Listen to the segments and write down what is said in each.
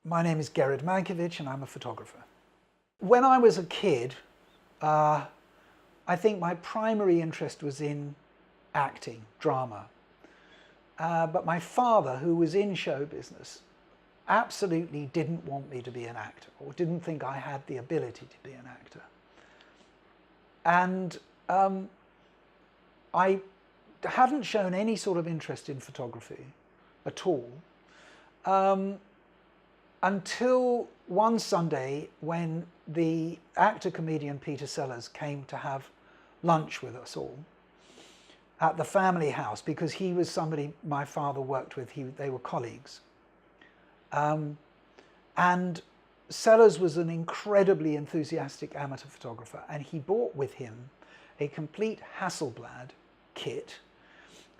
My name is Gered Mankowitz and I'm a photographer. When I was a kid, I think my primary interest was in acting, drama. But my father, who was in show business, absolutely didn't want me to be an actor, or didn't think I had the ability to be an actor. And I hadn't shown any sort of interest in photography at all until one Sunday when the actor-comedian Peter Sellers came to have lunch with us all at the family house, because he was somebody my father worked with. They were colleagues. And Sellers was an incredibly enthusiastic amateur photographer, and he brought with him a complete Hasselblad kit,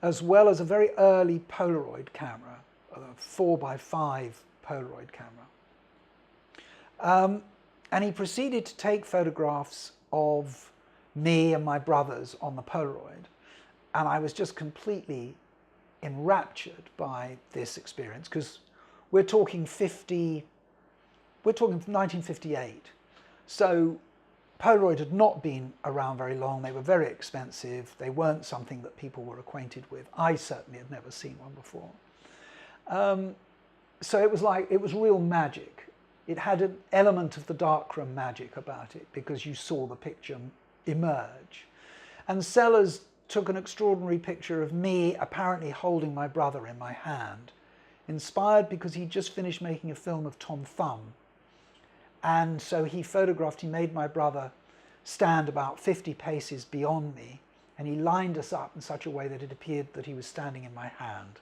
as well as a very early Polaroid camera, a 4x5 Polaroid camera. And he proceeded to take photographs of me and my brothers on the Polaroid. And I was just completely enraptured by this experience, because we're talking 1958. So Polaroid had not been around very long. They were very expensive. They weren't something that people were acquainted with. I certainly had never seen one before. So it was real magic. It had an element of the darkroom magic about it, because you saw the picture emerge. And Sellers took an extraordinary picture of me apparently holding my brother in my hand, inspired because he'd just finished making a film of Tom Thumb. And so he made my brother stand about 50 paces beyond me, and he lined us up in such a way that it appeared that he was standing in my hand.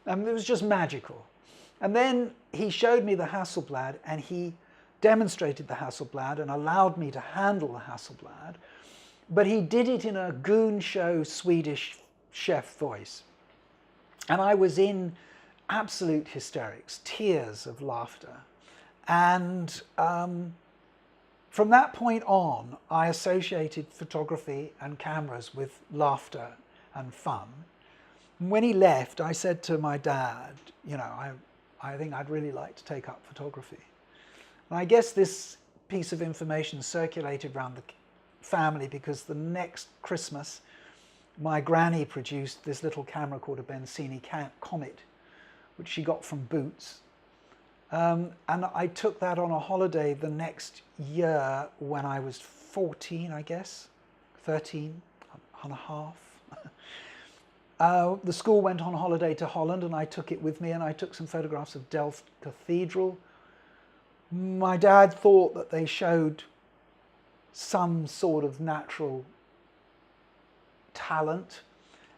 It was just magical. And then he showed me the Hasselblad, and he demonstrated the Hasselblad and allowed me to handle the Hasselblad, but he did it in a goon show Swedish chef voice. And I was in absolute hysterics, tears of laughter. And from that point on, I associated photography and cameras with laughter and fun. When he left, I said to my dad, you know, I think I'd really like to take up photography. And I guess this piece of information circulated around the family because the next Christmas, my granny produced this little camera called a Bensini Comet, which she got from Boots. And I took that on a holiday the next year when I was 14, I guess, 13 and a half. The school went on holiday to Holland, and I took it with me, and I took some photographs of Delft Cathedral. My dad thought that they showed some sort of natural talent,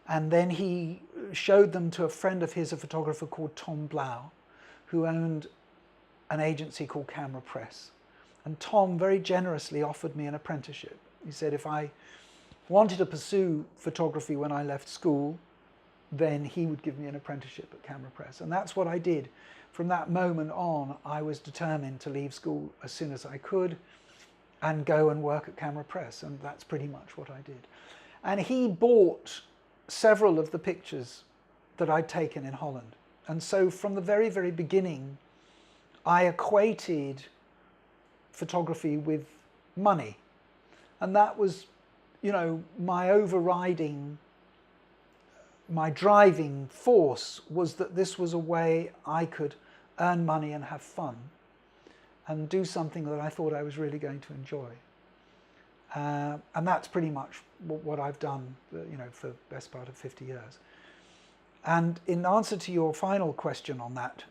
and then he showed them to a friend of his, a photographer called Tom Blau, who owned an agency called Camera Press. And Tom very generously offered me an apprenticeship. He said if I wanted to pursue photography when I left school, then he would give me an apprenticeship at Camera Press. And that's what I did. From that moment on, I was determined to leave school as soon as I could and go and work at Camera Press. And that's pretty much what I did. And he bought several of the pictures that I'd taken in Holland. And so from the very, very beginning, I equated photography with money. And that was, you know, my driving force was that this was a way I could earn money and have fun and do something that I thought I was really going to enjoy. And that's pretty much what I've done, you know, for the best part of 50 years. And in answer to your final question on that,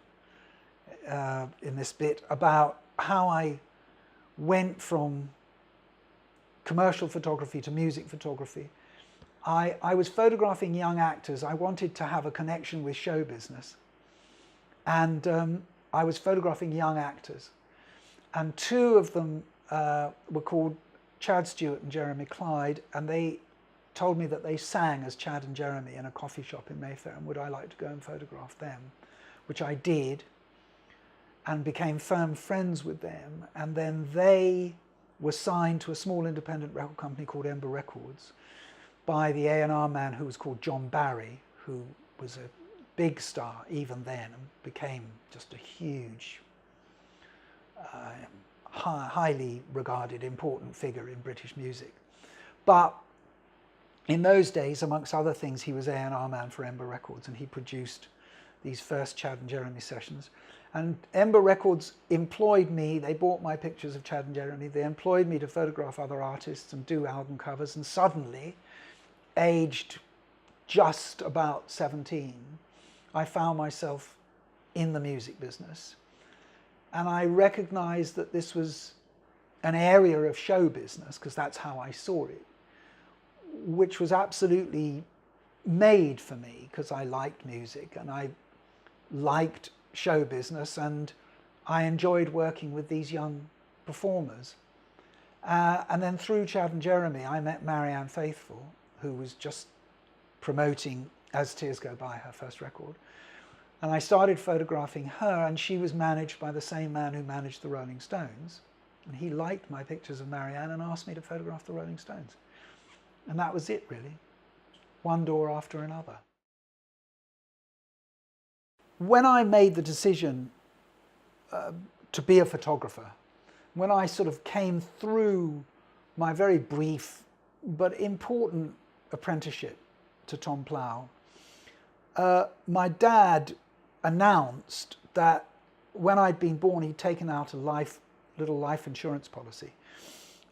in this bit, about how I went from commercial photography to music photography, I was photographing young actors. I wanted to have a connection with show business. And I was photographing young actors. And two of them were called Chad Stewart and Jeremy Clyde, and they told me that they sang as Chad and Jeremy in a coffee shop in Mayfair, and would I like to go and photograph them, which I did, and became firm friends with them. And then they were signed to a small independent record company called Ember Records by the A&R man who was called John Barry, who was a big star even then and became just a huge highly regarded, important figure in British music. But in those days, amongst other things, he was A&R man for Ember Records, and he produced these first Chad and Jeremy sessions. And Ember Records employed me, they bought my pictures of Chad and Jeremy, they employed me to photograph other artists and do album covers, and suddenly, aged just about 17, I found myself in the music business. And I recognized that this was an area of show business, because that's how I saw it, which was absolutely made for me, because I liked music and I liked show business, and I enjoyed working with these young performers. And then through Chad and Jeremy, I met Marianne Faithfull, who was just promoting As Tears Go By, her first record. And I started photographing her, and she was managed by the same man who managed the Rolling Stones. And he liked my pictures of Marianne and asked me to photograph the Rolling Stones. And that was it, really. One door after another. When I made the decision to be a photographer, when I sort of came through my very brief but important apprenticeship to Tom Plough, my dad announced that when I'd been born, he'd taken out a little life insurance policy,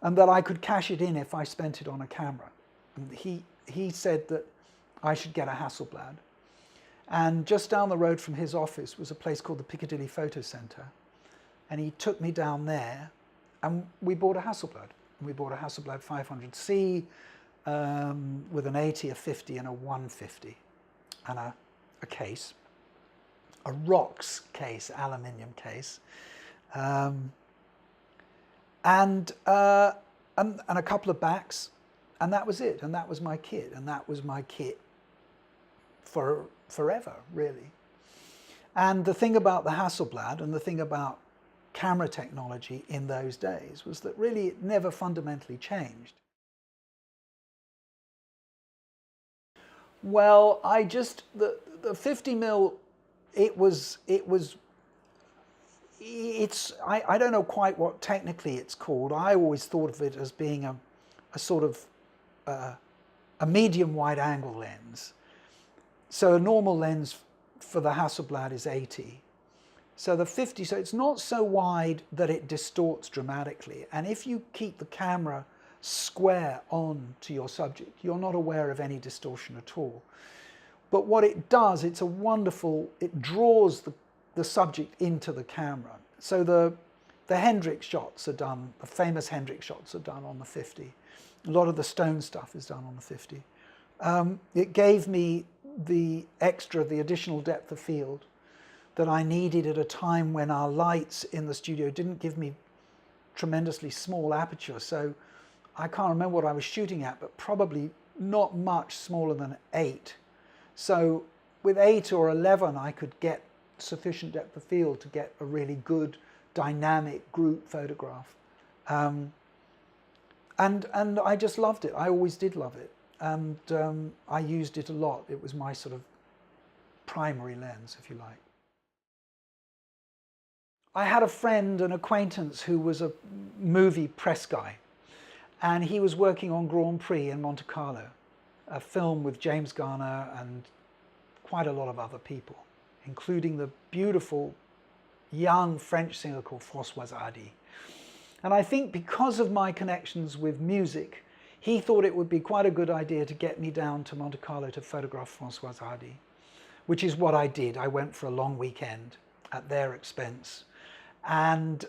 and that I could cash it in if I spent it on a camera. And he said that I should get a Hasselblad. And just down the road from his office was a place called the Piccadilly Photo Centre. And he took me down there, and we bought a Hasselblad. And we bought a Hasselblad 500C with an 80, a 50, and a 150, and a case, a ROX case, aluminium case, and a couple of backs, and that was it. And that was my kit, and that was my kit for forever, really. And the thing about the Hasselblad and the thing about camera technology in those days was that really it never fundamentally changed. Well, I the 50mm, I don't know quite what technically it's called. I always thought of it as being a sort of a medium wide angle lens. So a normal lens for the Hasselblad is 80. So the 50, so it's not so wide that it distorts dramatically. And if you keep the camera square on to your subject, you're not aware of any distortion at all. But what it does, it draws the subject into the camera. So the Hendrix shots are done, the famous Hendrix shots are done on the 50. A lot of the Stone stuff is done on the 50. It gave me the additional depth of field that I needed at a time when our lights in the studio didn't give me tremendously small aperture. So I can't remember what I was shooting at, but probably not much smaller than 8. So with 8 or 11, I could get sufficient depth of field to get a really good dynamic group photograph. And I just loved it. I always did love it. And I used it a lot. It was my sort of primary lens, if you like. I had a friend, an acquaintance, who was a movie press guy. And he was working on Grand Prix in Monte Carlo, a film with James Garner and quite a lot of other people, including the beautiful young French singer called Françoise Hardy. And I think because of my connections with music, he thought it would be quite a good idea to get me down to Monte Carlo to photograph Françoise Hardy, which is what I did. I went for a long weekend at their expense. And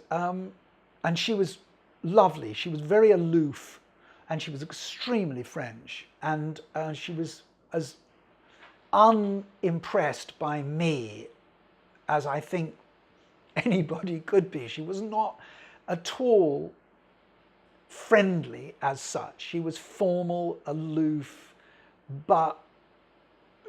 she was lovely. She was very aloof, and she was extremely French. And she was as unimpressed by me as I think anybody could be. She was not at all friendly as such. She was formal, aloof, but,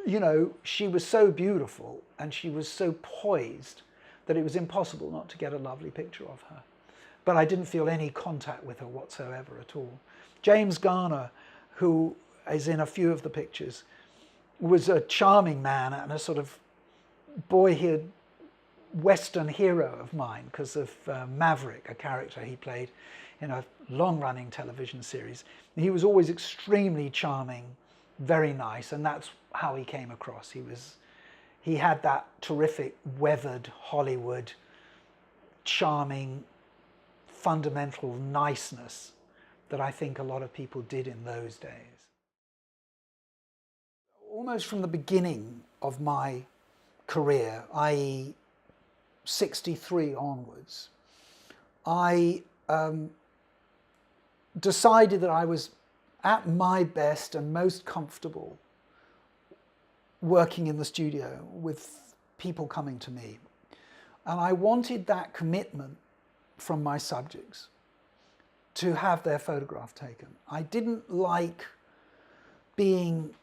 you know, she was so beautiful and she was so poised that it was impossible not to get a lovely picture of her. But I didn't feel any contact with her whatsoever at all. James Garner, who is in a few of the pictures, was a charming man and a sort of boy-haired Western hero of mine because of Maverick, a character he played in a long-running television series. He was always extremely charming, very nice, and that's how he came across. He had that terrific, weathered Hollywood, charming, fundamental niceness that I think a lot of people did in those days. Almost from the beginning of my career, i.e. 63 onwards, I decided that I was at my best and most comfortable working in the studio with people coming to me. And I wanted that commitment from my subjects to have their photograph taken. I didn't like being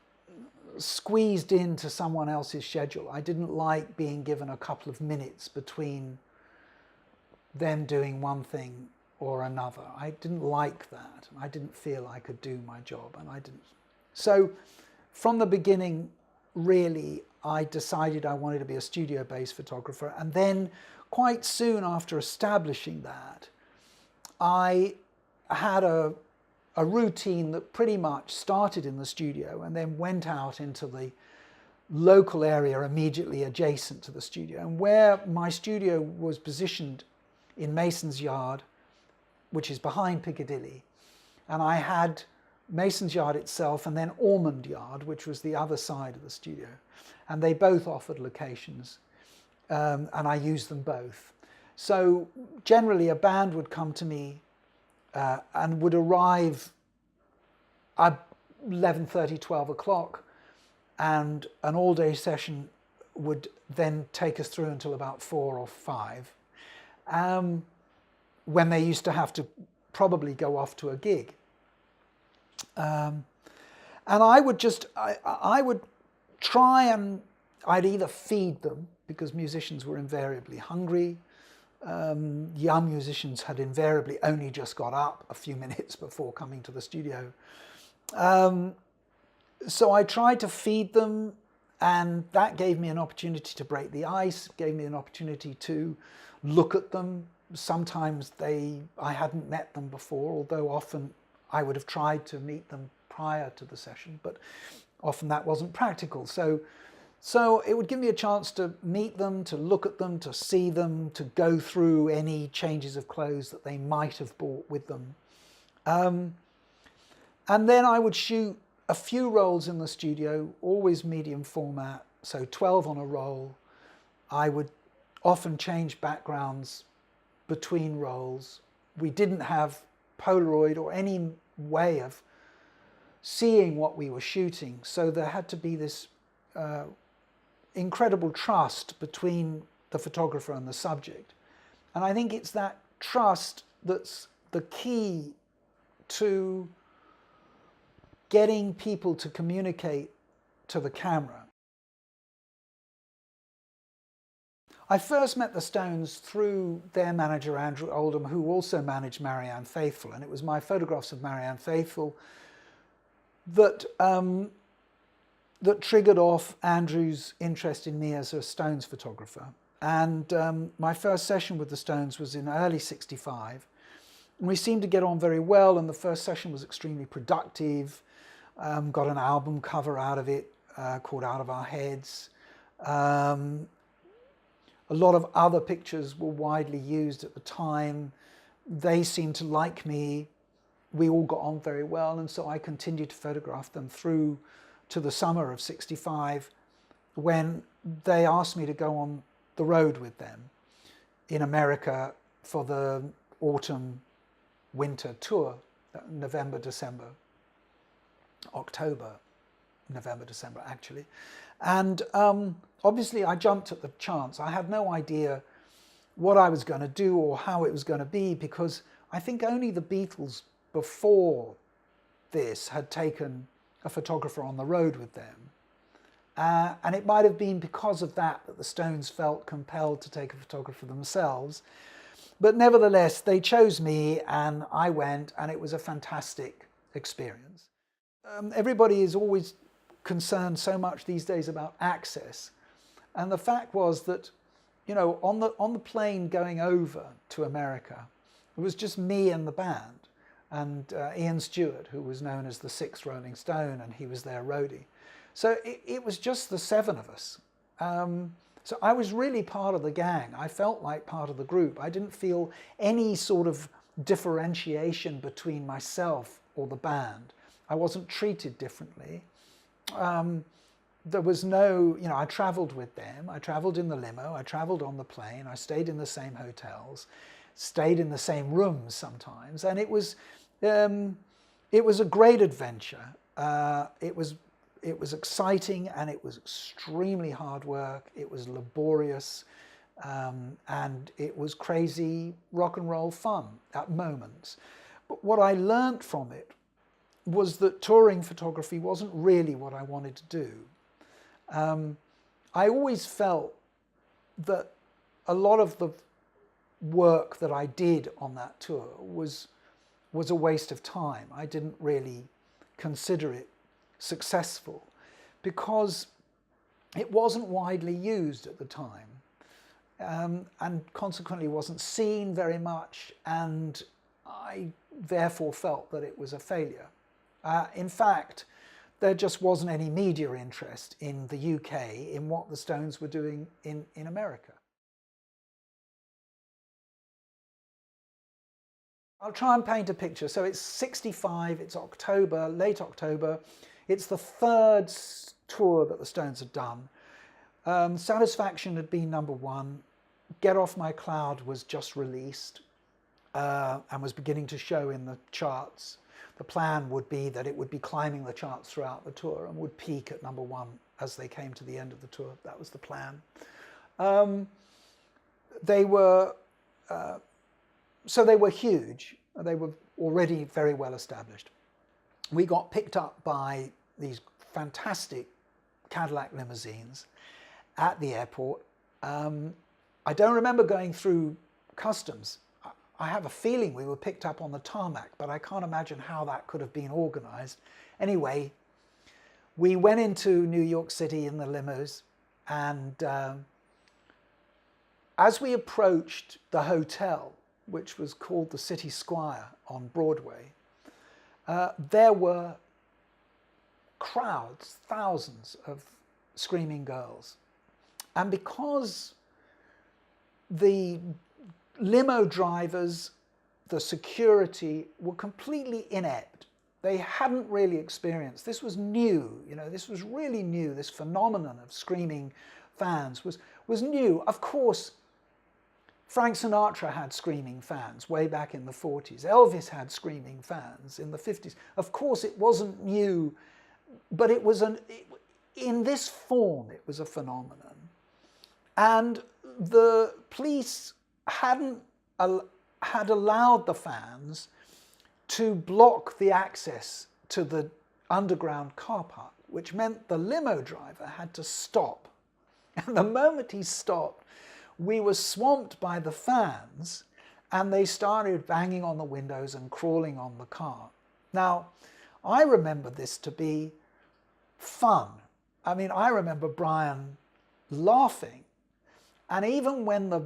squeezed into someone else's schedule. I didn't like being given a couple of minutes between them doing one thing or another. I didn't like that. I didn't feel I could do my job, and I didn't. So from the beginning, really, I decided I wanted to be a studio-based photographer, and then quite soon after establishing that, I had a routine that pretty much started in the studio and then went out into the local area immediately adjacent to the studio. And where my studio was positioned in Mason's Yard, which is behind Piccadilly, and I had Mason's Yard itself and then Ormond Yard, which was the other side of the studio. And they both offered locations, and I used them both. So generally a band would come to me and would arrive at 11:30, 12 o'clock, and an all-day session would then take us through until about 4 or 5, when they used to have to probably go off to a gig. And I would I would try and I'd either feed them, because musicians were invariably hungry. Young musicians had invariably only just got up a few minutes before coming to the studio. So I tried to feed them, and that gave me an opportunity to break the ice, gave me an opportunity to look at them. Sometimes I hadn't met them before, although often I would have tried to meet them prior to the session, but often that wasn't practical. So it would give me a chance to meet them, to look at them, to see them, to go through any changes of clothes that they might have brought with them. And then I would shoot a few rolls in the studio, always medium format, so 12 on a roll. I would often change backgrounds between rolls. We didn't have Polaroid or any way of seeing what we were shooting, so there had to be this incredible trust between the photographer and the subject. And I think it's that trust that's the key to getting people to communicate to the camera. I first met the Stones through their manager Andrew Oldham, who also managed Marianne Faithfull, and it was my photographs of Marianne Faithfull that that triggered off Andrew's interest in me as a Stones photographer. And my first session with the Stones was in early '65. And we seemed to get on very well, and the first session was extremely productive. Got an album cover out of it called Out of Our Heads. A lot of other pictures were widely used at the time. They seemed to like me. We all got on very well, and so I continued to photograph them through to the summer of '65, when they asked me to go on the road with them in America for the autumn-winter tour, November, December, October, November, December actually. And obviously I jumped at the chance. I had no idea what I was going to do or how it was going to be, because I think only the Beatles before this had taken a photographer on the road with them. And it might have been because of that that the Stones felt compelled to take a photographer themselves. But nevertheless, they chose me and I went, and it was a fantastic experience. Everybody is always concerned so much these days about access. And the fact was that you know, on the plane going over to America, it was just me and the band, and Ian Stewart, who was known as the Sixth Rolling Stone, and he was their roadie. So it was just the seven of us. So I was really part of the gang. I felt like part of the group. I didn't feel any sort of differentiation between myself or the band. I wasn't treated differently. There was no, you know, I travelled with them. I travelled in the limo. I travelled on the plane. I stayed in the same hotels, stayed in the same rooms sometimes, and it was a great adventure. It was exciting, and it was extremely hard work. It was laborious, and it was crazy rock and roll fun at moments. But what I learnt from it was that touring photography wasn't really what I wanted to do. I always felt that a lot of the work that I did on that tour was a waste of time. I didn't really consider it successful because it wasn't widely used at the time, and consequently wasn't seen very much, and I therefore felt that it was a failure. In fact, there just wasn't any media interest in the UK in what the Stones were doing in America. I'll try and paint a picture. So it's 65, it's October, late October. It's the third tour that the Stones had done. Satisfaction had been #1. Get Off My Cloud was just released and was beginning to show in the charts. The plan would be that it would be climbing the charts throughout the tour and would peak at #1 as they came to the end of the tour. That was the plan. They were huge. They were already very well established. We got picked up by these fantastic Cadillac limousines at the airport. I don't remember going through customs. I have a feeling we were picked up on the tarmac, but I can't imagine how that could have been organized. Anyway, we went into New York City in the limos, and as we approached the hotel, which was called the City Squire on Broadway, there were crowds, thousands of screaming girls. And because the limo drivers, the security were completely inept, they hadn't really experienced, this was new, you know, this was really new, this phenomenon of screaming fans was new. Of course, Frank Sinatra had screaming fans way back in the 40s. Elvis had screaming fans in the 50s. Of course, it wasn't new, but it was in this form, it was a phenomenon. And the police had allowed the fans to block the access to the underground car park, which meant the limo driver had to stop. And the moment he stopped, we were swamped by the fans, and they started banging on the windows and crawling on the car. Now, I remember this to be fun. I mean, I remember Brian laughing, and even when the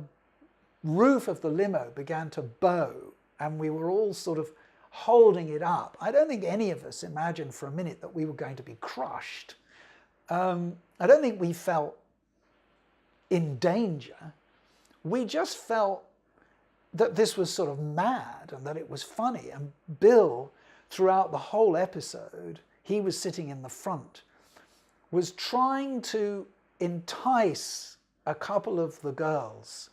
roof of the limo began to bow and we were all sort of holding it up, I don't think any of us imagined for a minute that we were going to be crushed. I don't think we felt in danger. We just felt that this was sort of mad and that it was funny. And Bill, throughout the whole episode, he was sitting in the front, was trying to entice a couple of the girls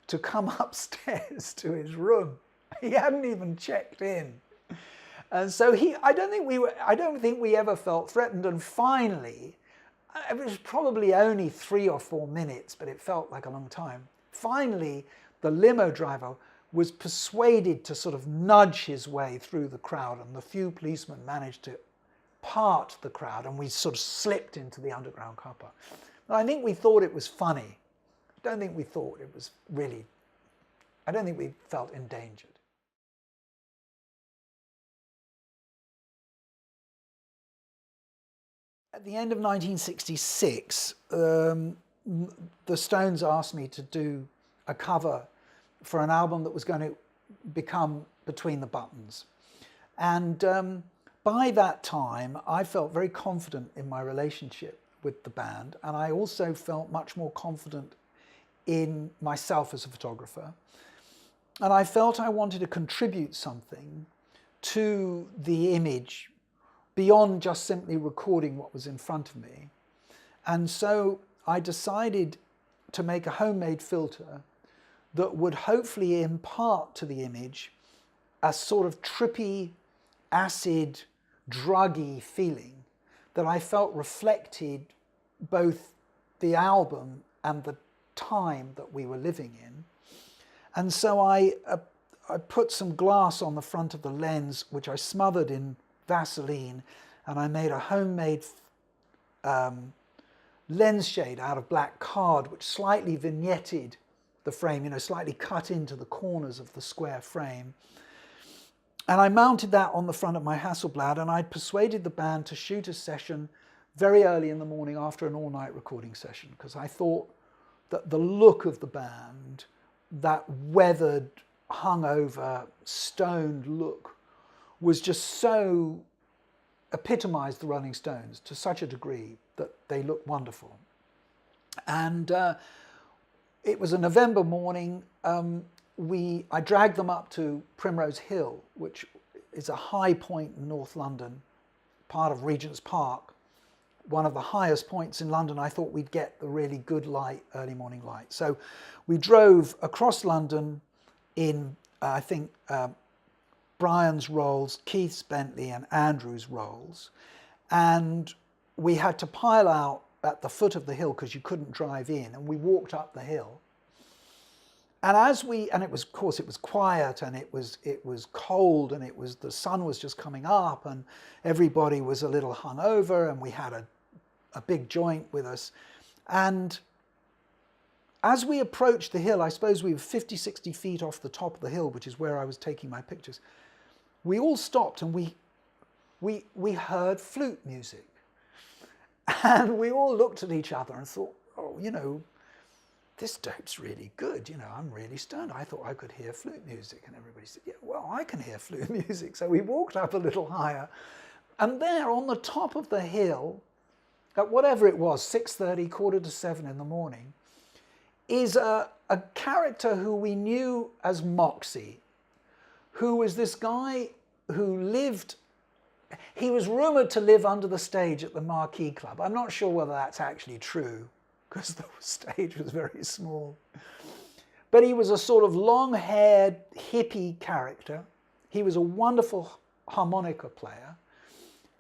to come upstairs to his room. He hadn't even checked in. And so I don't think we ever felt threatened. And finally, it was probably only 3 or 4 minutes, but it felt like a long time. Finally, the limo driver was persuaded to sort of nudge his way through the crowd, and the few policemen managed to part the crowd, and we sort of slipped into the underground car park. And I think we thought it was funny. I don't think we thought it was really, I don't think we felt endangered. At the end of 1966, the Stones asked me to do a cover for an album that was going to become Between the Buttons. And by that time, I felt very confident in my relationship with the band, and I also felt much more confident in myself as a photographer. And I felt I wanted to contribute something to the image beyond just simply recording what was in front of me. And so I decided to make a homemade filter that would hopefully impart to the image a sort of trippy, acid, druggy feeling that I felt reflected both the album and the time that we were living in. And so I put some glass on the front of the lens, which I smothered in Vaseline, and I made a homemade lens shade out of black card, which slightly vignetted the frame, you know, slightly cut into the corners of the square frame. And I mounted that on the front of my Hasselblad, and I persuaded the band to shoot a session very early in the morning after an all-night recording session, because I thought that the look of the band, that weathered, hungover, stoned look, was just so epitomized the Rolling Stones to such a degree that they looked wonderful. And it was a November morning. I dragged them up to Primrose Hill, which is a high point in North London, part of Regent's Park, one of the highest points in London. I thought we'd get the really good light, early morning light. So we drove across London in, I think, Brian's Rolls, Keith's Bentley, and Andrew's Rolls. And we had to pile out at the foot of the hill because you couldn't drive in, and we walked up the hill. And it was, of course, it was quiet, and it was cold, and the sun was just coming up, and everybody was a little hungover, and we had a big joint with us. And as we approached the hill, I suppose we were 50, 60 feet off the top of the hill, which is where I was taking my pictures. We all stopped, and we heard flute music. And we all looked at each other and thought, oh, you know, this dope's really good. You know, I'm really stoned. I thought I could hear flute music. And everybody said, yeah, well, I can hear flute music. So we walked up a little higher. And there on the top of the hill, at whatever it was, 6:30, 6:45 in the morning, is a character who we knew as Moxie, who was this guy who lived, he was rumoured to live under the stage at the Marquee Club. I'm not sure whether that's actually true, because the stage was very small. But he was a sort of long-haired hippie character. He was a wonderful harmonica player,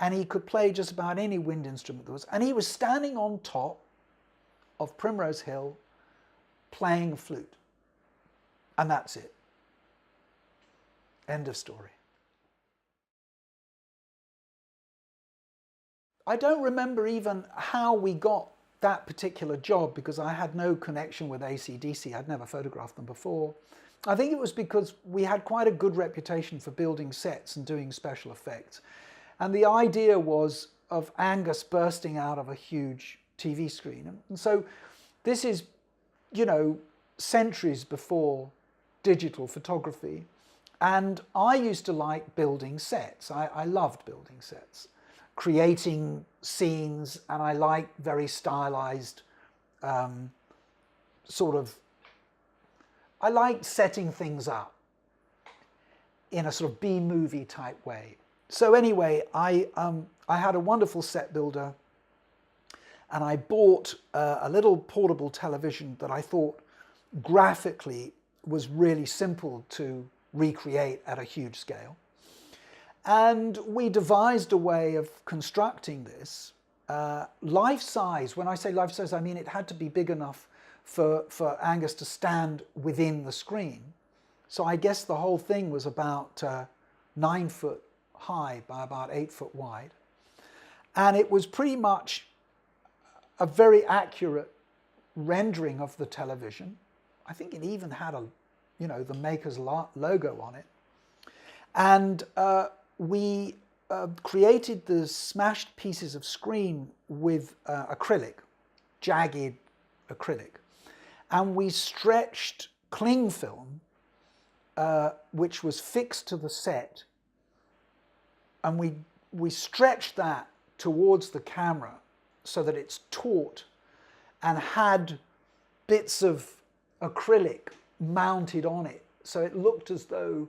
and he could play just about any wind instrument there was. And he was standing on top of Primrose Hill playing a flute. And that's it. End of story. I don't remember even how we got that particular job, because I had no connection with AC/DC. I'd never photographed them before. I think it was because we had quite a good reputation for building sets and doing special effects. And the idea was of Angus bursting out of a huge TV screen. And so this is, you know, centuries before digital photography. And I used to like building sets. I loved building sets, creating scenes, and I like very stylized I like setting things up in a sort of B-movie type way. So anyway, I had a wonderful set builder, and I bought a little portable television that I thought graphically was really simple to recreate at a huge scale. And we devised a way of constructing this life-size. When I say life-size, I mean it had to be big enough for Angus to stand within the screen. So I guess the whole thing was about 9 foot high by about 8 foot wide. And it was pretty much a very accurate rendering of the television. I think it even had the maker's logo on it. And we created the smashed pieces of screen with acrylic, jagged acrylic. And we stretched cling film, which was fixed to the set, and we stretched that towards the camera so that it's taut and had bits of acrylic mounted on it. So it looked as though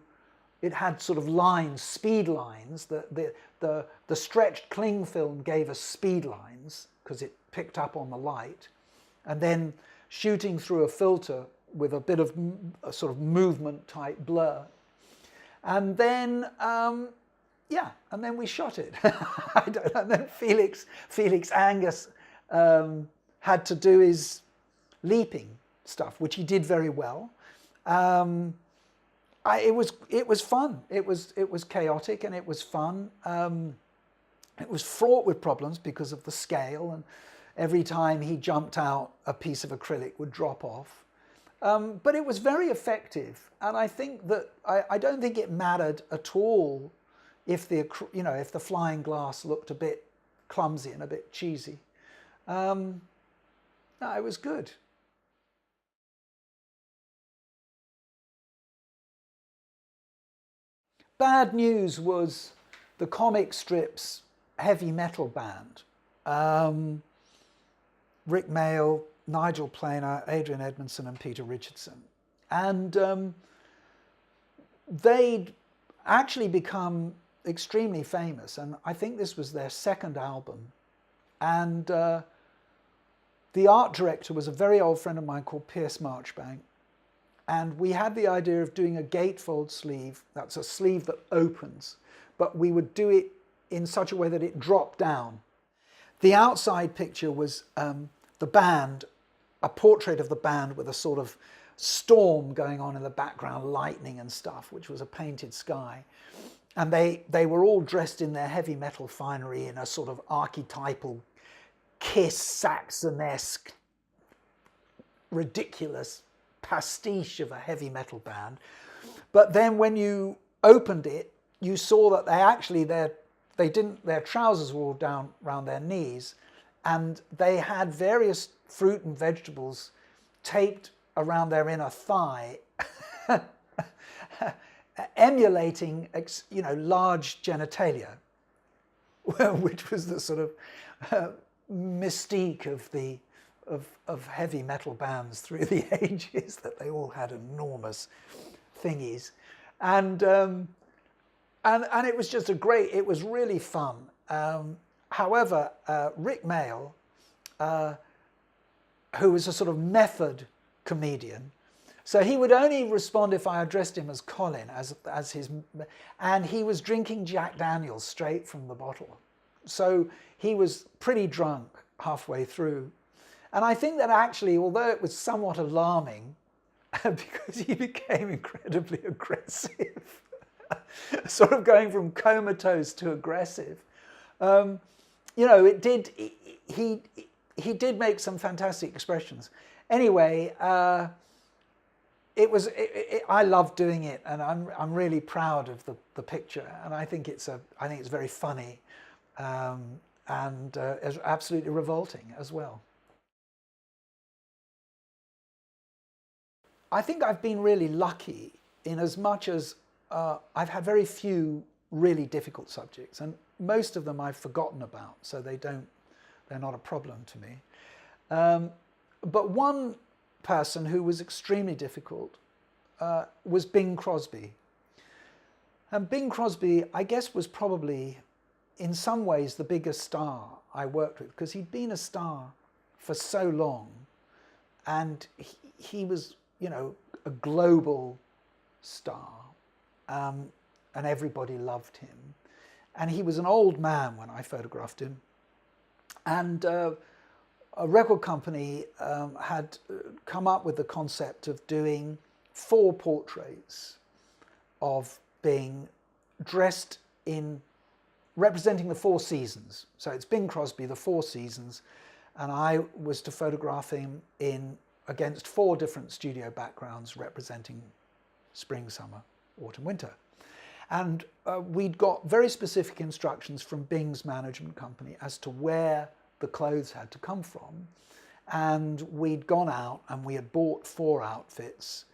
it had sort of lines, speed lines. The stretched cling film gave us speed lines because it picked up on the light. And then shooting through a filter with a bit of a sort of movement type blur. And then, yeah, and then we shot it. And then Felix Angus had to do his leaping stuff, which he did very well. It was fun. It was chaotic and it was fun. It was fraught with problems because of the scale, and every time he jumped out, a piece of acrylic would drop off. But it was very effective, and I think that I don't think it mattered at all if the flying glass looked a bit clumsy and a bit cheesy. No, it was good. Bad news was the comic strips heavy metal band. Rick Mayall, Nigel Planer, Adrian Edmondson and Peter Richardson. And they'd actually become extremely famous, and I think this was their second album. And the art director was a very old friend of mine called Pierce Marchbank. And we had the idea of doing a gatefold sleeve. That's a sleeve that opens, but we would do it in such a way that it dropped down. The outside picture was the band, a portrait of the band with a sort of storm going on in the background, lightning and stuff, which was a painted sky. And they were all dressed in their heavy metal finery in a sort of archetypal Kiss Saxon-esque ridiculous pastiche of a heavy metal band. But then when you opened it, you saw that their trousers were all down around their knees, and they had various fruit and vegetables taped around their inner thigh, emulating, large genitalia, which was the sort of mystique of heavy metal bands through the ages, that they all had enormous thingies, and it was just it was really fun. However, Rick Mayall, who was a sort of method comedian, so he would only respond if I addressed him as Colin, as his, and he was drinking Jack Daniels straight from the bottle, so he was pretty drunk halfway through. And I think that actually, although it was somewhat alarming, because he became incredibly aggressive, sort of going from comatose to aggressive, he did make some fantastic expressions. Anyway, I loved doing it, and I'm really proud of the picture, and I think it's very funny, and it's absolutely revolting as well. I think I've been really lucky in as much as I've had very few really difficult subjects, and most of them I've forgotten about, so they're not a problem to me. But one person who was extremely difficult was Bing Crosby. And Bing Crosby, I guess, was probably in some ways the biggest star I worked with, because he'd been a star for so long, and he was, a global star, and everybody loved him. And he was an old man when I photographed him. And a record company had come up with the concept of doing 4 portraits of Bing dressed in, representing the 4 seasons. So it's Bing Crosby, the 4 seasons, and I was to photograph him against 4 different studio backgrounds representing spring, summer, autumn, winter. And we'd got very specific instructions from Bing's management company as to where the clothes had to come from. And we'd gone out and we had bought 4 outfits.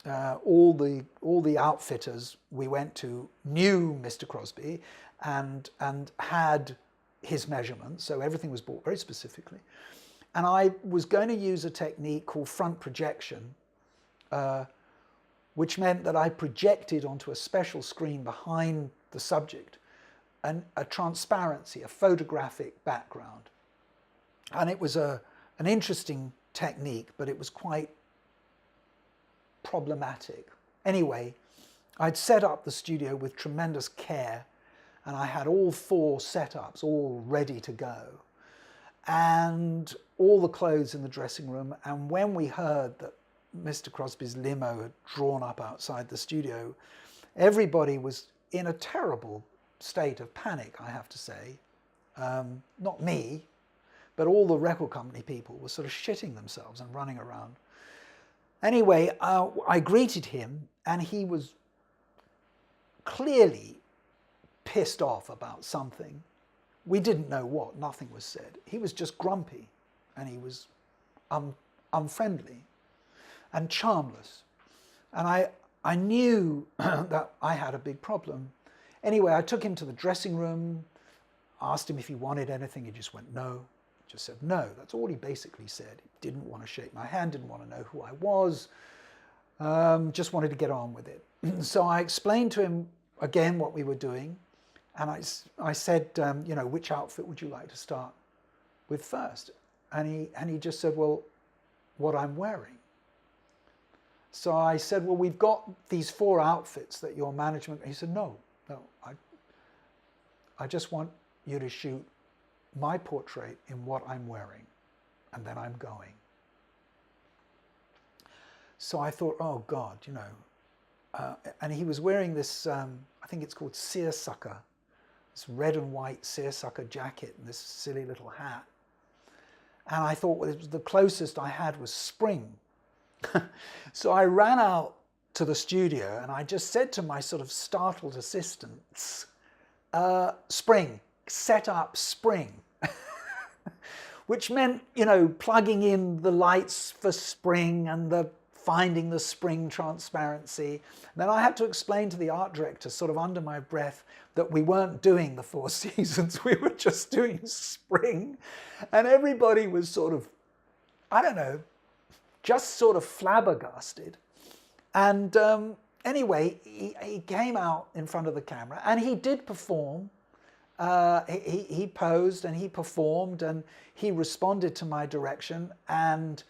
All the outfitters we went to knew Mr. Crosby and had his measurements, so everything was bought very specifically. And I was going to use a technique called front projection, which meant that I projected onto a special screen behind the subject a transparency, a photographic background. And it was an interesting technique, but it was quite problematic. Anyway, I'd set up the studio with tremendous care, and I had all 4 setups all ready to go, and all the clothes in the dressing room. And when we heard that Mr. Crosby's limo had drawn up outside the studio, everybody was in a terrible state of panic, I have to say. Not me, but all the record company people were sort of shitting themselves and running around. Anyway, I greeted him, and he was clearly pissed off about something. We didn't know what, nothing was said. He was just grumpy, and he was unfriendly and charmless. And I knew that I had a big problem. Anyway, I took him to the dressing room, asked him if he wanted anything. He just went, no. Just said no. That's all he basically said. He didn't want to shake my hand, didn't want to know who I was, just wanted to get on with it. So I explained to him again what we were doing, and I said, you know, which outfit would you like to start with first? And he just said, well, what I'm wearing. So I said, well, we've got these 4 outfits that your management. He said, no, I just want you to shoot my portrait in what I'm wearing, and then I'm going. So I thought, oh God, you know. And he was wearing this, I think it's called seersucker, this red and white seersucker jacket and this silly little hat. And I thought, well, it was the closest I had was spring. So I ran out to the studio and I just said to my sort of startled assistants, spring, set up spring. Which meant, you know, plugging in the lights for spring and finding the spring transparency. Then I had to explain to the art director, sort of under my breath, that we weren't doing the 4 seasons, we were just doing spring. And everybody was sort of, I don't know, just sort of flabbergasted. And anyway, he came out in front of the camera and he did perform. He posed and he performed and he responded to my direction, and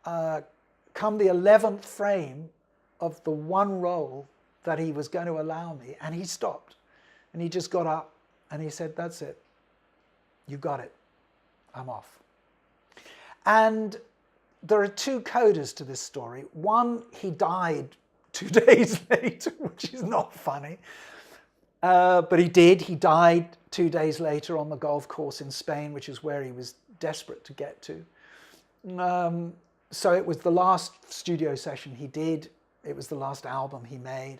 come the 11th frame of the one roll that he was going to allow me, and he stopped and he just got up and he said, that's it, you got it, I'm off. And there are 2 codas to this story. One, he died 2 days later, which is not funny. But he did. He died 2 days later on the golf course in Spain, which is where he was desperate to get to. So it was the last studio session he did. It was the last album he made.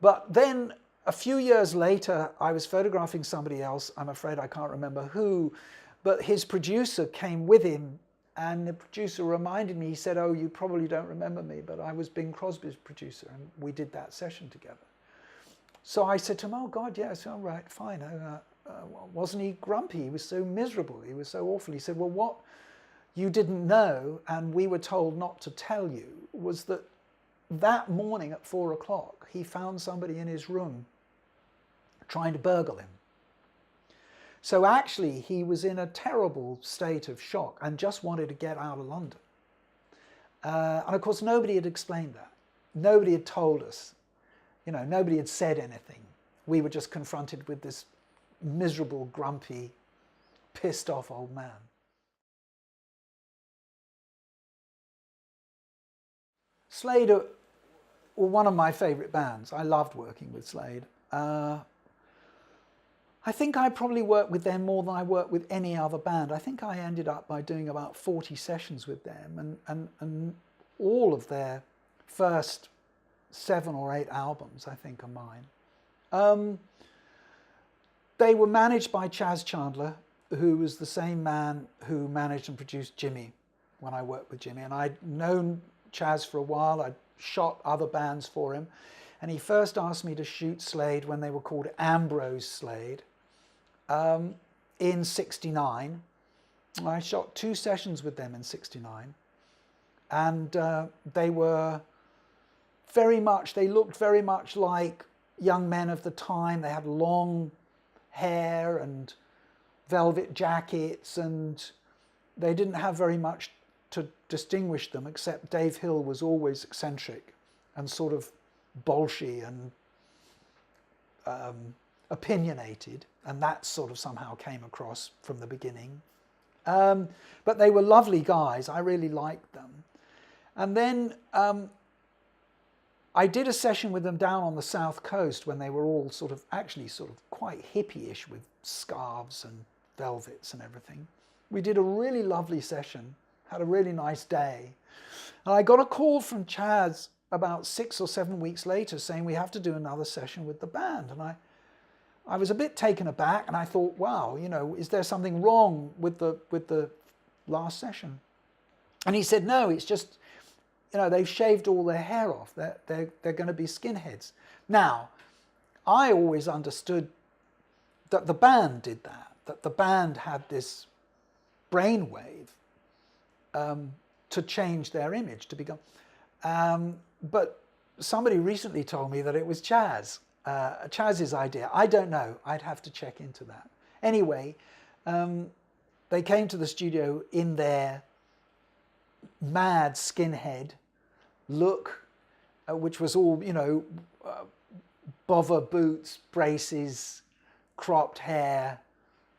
But then a few years later, I was photographing somebody else. I'm afraid I can't remember who, but his producer came with him, and the producer reminded me, he said, oh, you probably don't remember me, but I was Bing Crosby's producer, and we did that session together. So I said to him, oh God, yes, all right, fine. Wasn't he grumpy? He was so miserable. He was so awful. He said, well, what you didn't know, and we were told not to tell you, was that that morning at 4 o'clock, he found somebody in his room trying to burgle him. So actually, he was in a terrible state of shock and just wanted to get out of London. And of course, nobody had explained that. Nobody had told us. You know, nobody had said anything. We were just confronted with this miserable, grumpy, pissed off old man. Slade were one of my favourite bands. I loved working with Slade. I think I probably worked with them more than I worked with any other band. I think I ended up by doing about 40 sessions with them, and all of their first 7 or 8 albums, I think, are mine. They were managed by Chas Chandler, who was the same man who managed and produced Jimmy. when I worked with Jimmy, and I'd known Chaz for a while. I'd shot other bands for him, and he first asked me to shoot Slade when they were called Ambrose Slade in '69. I shot 2 sessions with them in '69, and they were they looked very much like young men of the time. They had long hair and velvet jackets, and they didn't have very much to distinguish them, except Dave Hill was always eccentric and sort of bolshy and opinionated, and that sort of somehow came across from the beginning. But they were lovely guys. I really liked them. And then I did a session with them down on the South Coast when they were all actually quite hippie-ish with scarves and velvets and everything. We did a really lovely session, had a really nice day. And I got a call from Chaz about 6 or 7 weeks later saying we have to do another session with the band. And I was a bit taken aback, and I thought, wow, you know, is there something wrong with the last session? And he said, no, it's just, you know, they've shaved all their hair off. They're going to be skinheads. Now, I always understood that the band did that the band had this brainwave to change their image, to become. But somebody recently told me that it was Chaz's idea. I don't know. I'd have to check into that. Anyway, they came to the studio in their mad skinhead look, which was all, you know, bother boots, braces, cropped hair,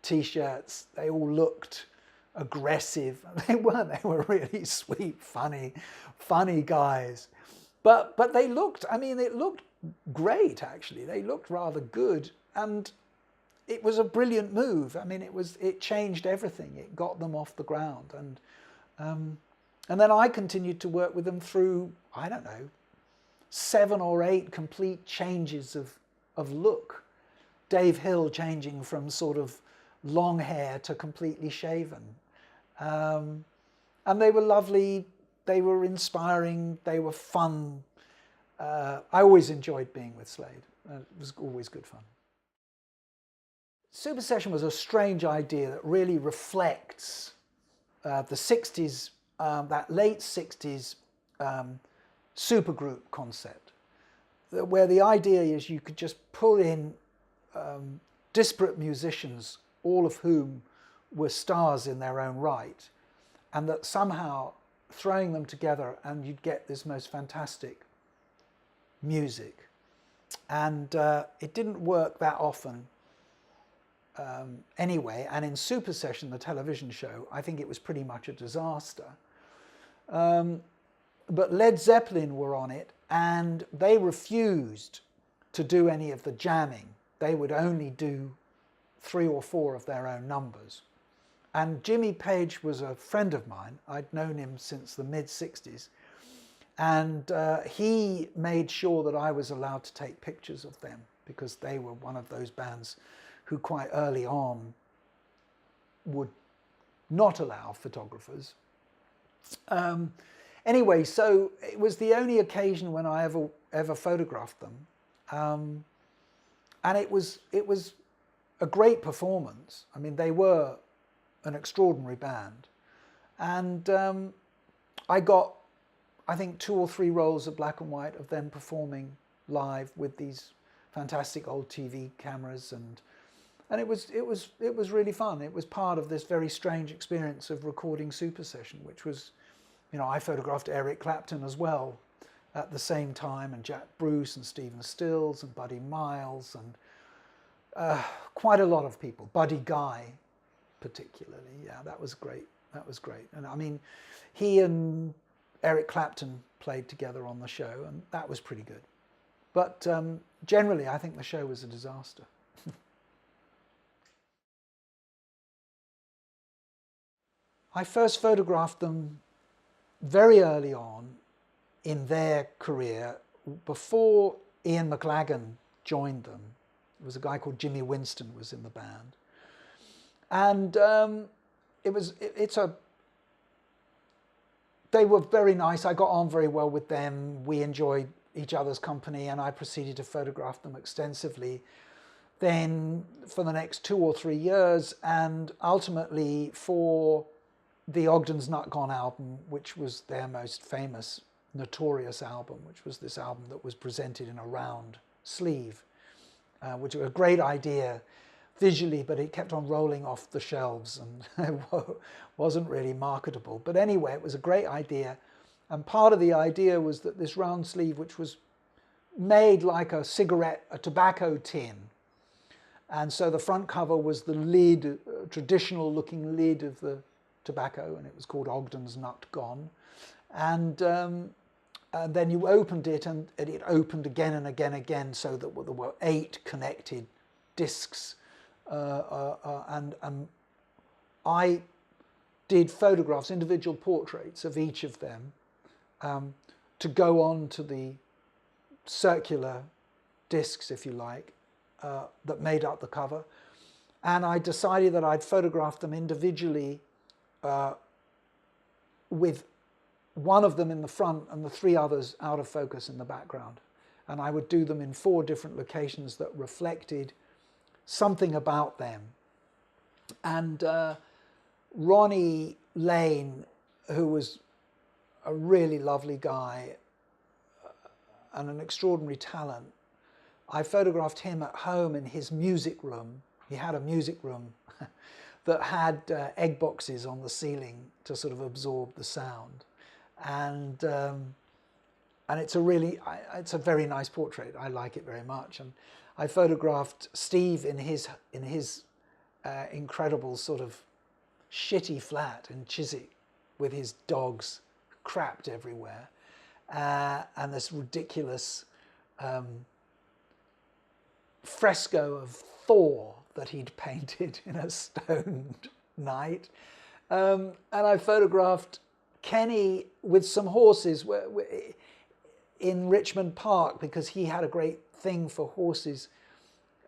t-shirts. They all looked aggressive. They weren't. They were really sweet, funny guys. But they looked, I mean, it looked great, actually. They looked rather good, and it was a brilliant move. I mean, it changed everything. It got them off the ground, and then I continued to work with them through, I don't know, 7 or 8 complete changes of look. Dave Hill changing from sort of long hair to completely shaven. And they were lovely, they were inspiring, they were fun. I always enjoyed being with Slade. It was always good fun. Super Session was a strange idea that really reflects the 60s, that late 60s supergroup concept, where the idea is you could just pull in disparate musicians, all of whom were stars in their own right, and that somehow throwing them together and you'd get this most fantastic music. And it didn't work that often anyway, and in Super Session, the television show, I think it was pretty much a disaster. But Led Zeppelin were on it, and they refused to do any of the jamming. They would only do 3 or 4 of their own numbers. And Jimmy Page was a friend of mine. I'd known him since the mid-60s. And he made sure that I was allowed to take pictures of them, because they were one of those bands who quite early on would not allow photographers. Anyway, so it was the only occasion when I ever photographed them. And it was a great performance. I mean, they were an extraordinary band. And I got, I think, 2 or 3 rolls of black and white of them performing live with these fantastic old TV cameras, and it was really fun. It was part of this very strange experience of recording Super Session, which was, you know, I photographed Eric Clapton as well at the same time, and Jack Bruce and Stephen Stills and Buddy Miles, and quite a lot of people. Buddy Guy, particularly. Yeah, that was great. That was great. And I mean, he and Eric Clapton played together on the show, and that was pretty good. But generally, I think the show was a disaster. I first photographed them very early on in their career, before Ian McLagan joined them. There was a guy called Jimmy Winston was in the band. And it's a they were very nice. I got on very well with them. We enjoyed each other's company, and I proceeded to photograph them extensively then for the next 2 or 3 years, and ultimately for the Ogden's Not Gone album, which was their most famous, notorious album, which was this album that was presented in a round sleeve, which was a great idea visually, but it kept on rolling off the shelves and it wasn't really marketable. But anyway, it was a great idea. And part of the idea was that this round sleeve, which was made like a cigarette, a tobacco tin, and so the front cover was the lid, a traditional looking lid of the tobacco, and it was called Ogden's Not Gone. And then you opened it, and it opened again and again and again, so that there were 8 connected discs. And I did photographs, individual portraits of each of them, to go on to the circular discs, if you like, that made up the cover. And I decided that I'd photograph them individually, with one of them in the front and the 3 others out of focus in the background. And I would do them in 4 different locations that reflected something about them. And Ronnie Lane, who was a really lovely guy and an extraordinary talent, I photographed him at home in his music room. He had a music room that had egg boxes on the ceiling to sort of absorb the sound. And it's a very nice portrait. I like it very much. And I photographed Steve in his incredible sort of shitty flat in Chiswick with his dogs crapped everywhere, and this ridiculous fresco of Thor that he'd painted in a stoned night. And I photographed Kenny with some horses in Richmond Park, because he had a great thing for horses.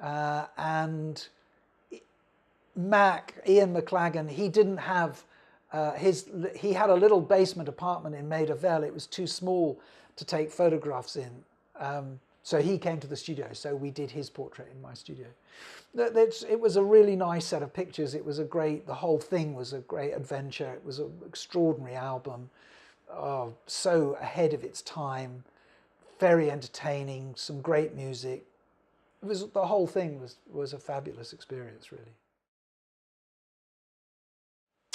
And Ian McLagan, he didn't have he had a little basement apartment in Maida Vale. It was too small to take photographs in. So he came to the studio, so we did his portrait in my studio. It was a really nice set of pictures. The whole thing was a great adventure. It was an extraordinary album, so ahead of its time, very entertaining, some great music. The whole thing was a fabulous experience, really.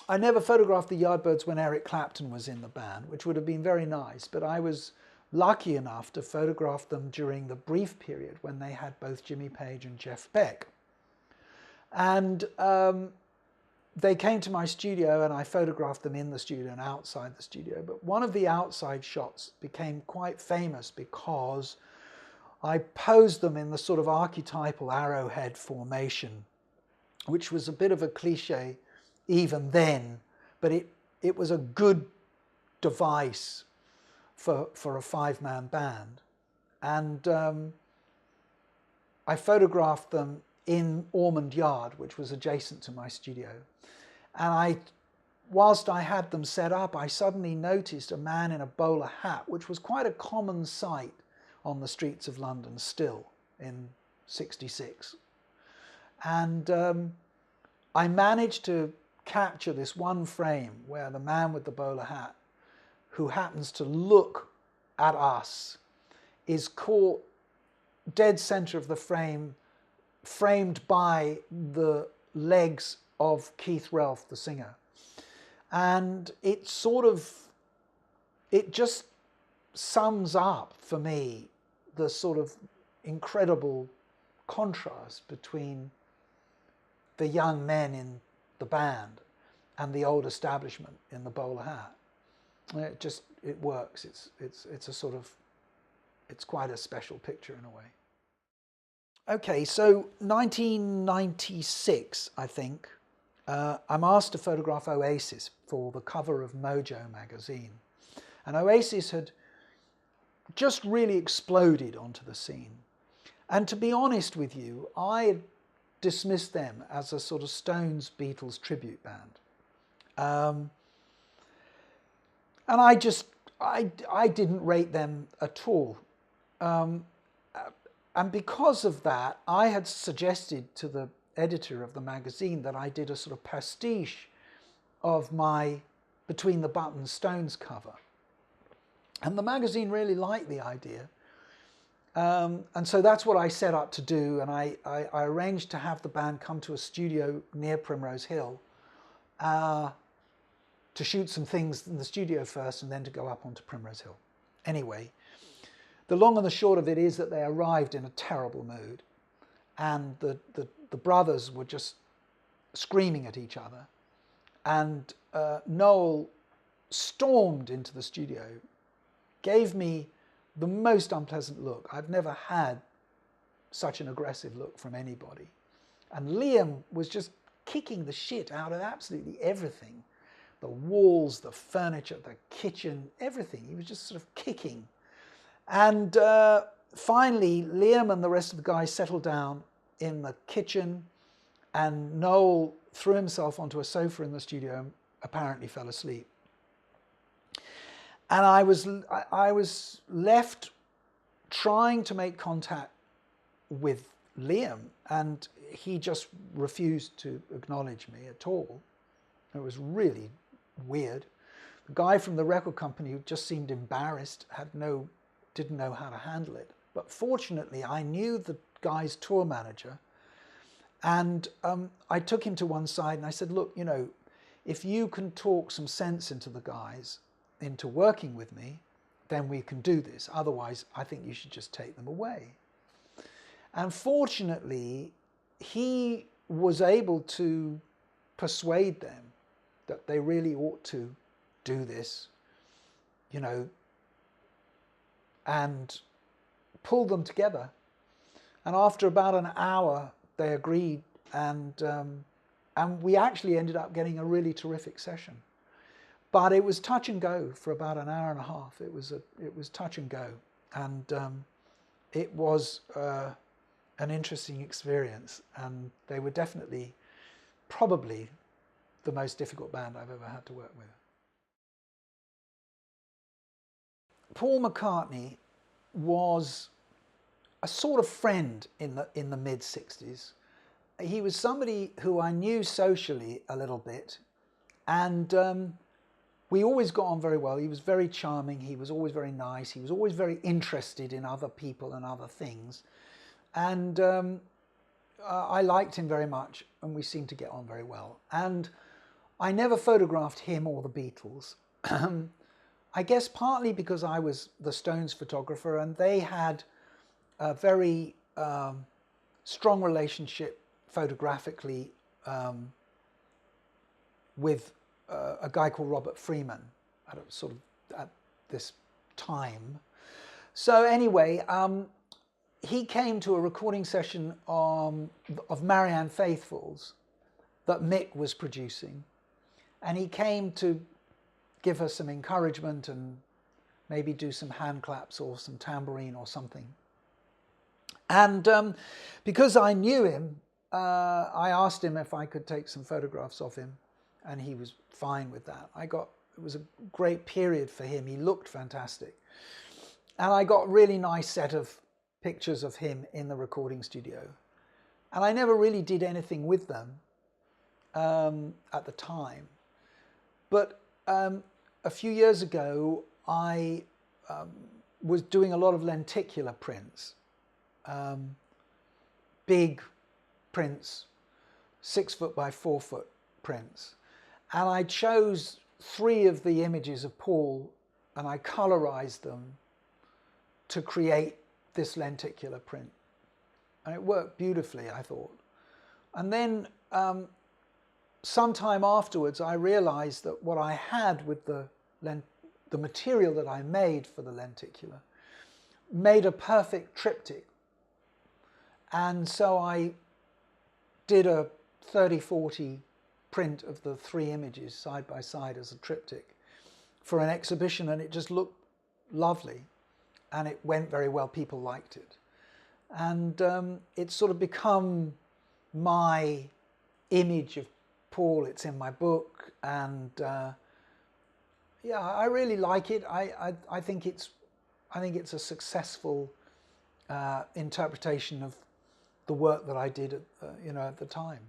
I never photographed the Yardbirds when Eric Clapton was in the band, which would have been very nice, but I was lucky enough to photograph them during the brief period when they had both Jimmy Page and Jeff Beck. And they came to my studio, and I photographed them in the studio and outside the studio. But one of the outside shots became quite famous because I posed them in the sort of archetypal arrowhead formation, which was a bit of a cliche even then, but it was a good device for a 5-man band. And I photographed them in Ormond Yard, which was adjacent to my studio. And whilst I had them set up, I suddenly noticed a man in a bowler hat, which was quite a common sight on the streets of London still in '66. And I managed to capture this one frame where the man with the bowler hat, who happens to look at us, is caught dead center of the frame, framed by the legs of Keith Relf, the singer. And it just sums up for me the sort of incredible contrast between the young men in the band and the old establishment in the bowler hat. It works. It's quite a special picture in a way. Okay, so 1996, I think, I'm asked to photograph Oasis for the cover of Mojo magazine. And Oasis had just really exploded onto the scene. And to be honest with you, I dismissed them as a sort of Stones Beatles tribute band. And I didn't rate them at all. And because of that, I had suggested to the editor of the magazine that I did a sort of pastiche of my Between the Buttons Stones cover. And the magazine really liked the idea. And so that's what I set up to do. And I arranged to have the band come to a studio near Primrose Hill to shoot some things in the studio first and then to go up onto Primrose Hill. Anyway, the long and the short of it is that they arrived in a terrible mood, and the brothers were just screaming at each other. And Noel stormed into the studio, gave me the most unpleasant look. I've never had such an aggressive look from anybody. And Liam was just kicking the shit out of absolutely everything. The walls, the furniture, the kitchen, everything. He was just sort of kicking. And finally, Liam and the rest of the guys settled down in the kitchen, and Noel threw himself onto a sofa in the studio and apparently fell asleep. And I was left trying to make contact with Liam, and he just refused to acknowledge me at all. It was really weird. The guy from the record company just seemed embarrassed, didn't know how to handle it. But fortunately, I knew the guy's tour manager, and I took him to one side and I said, look, you know, if you can talk some sense into the guys, into working with me, then we can do this. Otherwise, I think you should just take them away. And fortunately, he was able to persuade them that they really ought to do this, you know, and pull them together. And after about an hour, they agreed, and we actually ended up getting a really terrific session. But it was touch and go for about an hour and a half. It was touch and go, and it was an interesting experience. And they were definitely, probably, the most difficult band I've ever had to work with. Paul McCartney was a sort of friend in the mid-60s. He was somebody who I knew socially a little bit, and we always got on very well. He was very charming, he was always very nice, he was always very interested in other people and other things. And I liked him very much, and we seemed to get on very well. And I never photographed him or the Beatles. I guess partly because I was the Stones photographer, and they had a very strong relationship photographically with a guy called Robert Freeman at this time. So anyway, he came to a recording session of Marianne Faithfull's that Mick was producing, and he came to give her some encouragement and maybe do some hand claps or some tambourine or something. And because I knew him, I asked him if I could take some photographs of him, and he was fine with that. It was a great period for him. He looked fantastic. And I got a really nice set of pictures of him in the recording studio. And I never really did anything with them at the time. But a few years ago, I was doing a lot of lenticular prints. Big prints, 6 foot by 4 foot prints. And I chose 3 of the images of Paul and I colorized them to create this lenticular print. And it worked beautifully, I thought. And then sometime afterwards, I realized that what I had with the material that I made for the lenticular made a perfect triptych. And so I did a 30-40 print of the 3 images side by side as a triptych for an exhibition, and it just looked lovely, and it went very well. People liked it, and it's sort of become my image of Paul. It's in my book, and Yeah, I really like it. I think it's a successful interpretation of the work that I did at, at the time.